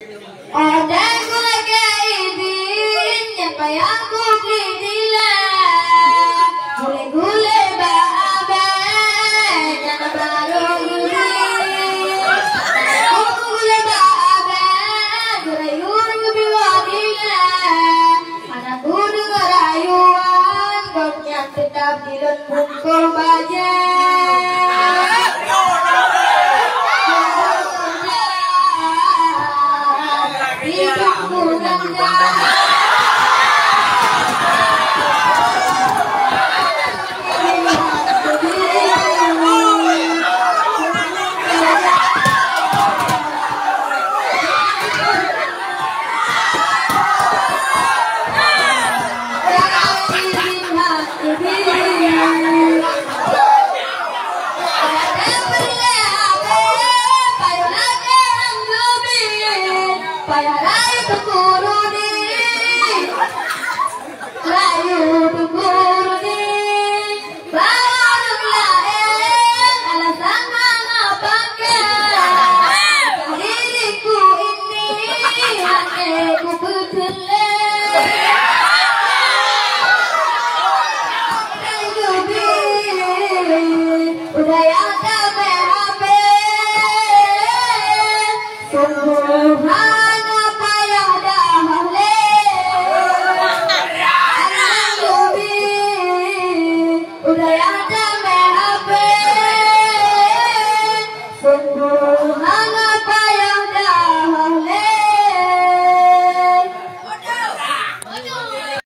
Ada gula kaidin yang payah kubli dila gule-gule baabe yang baru gule gule baabe gurayun biwadila anak kudu garayuan goknya tetap dilun bungkul baja budaya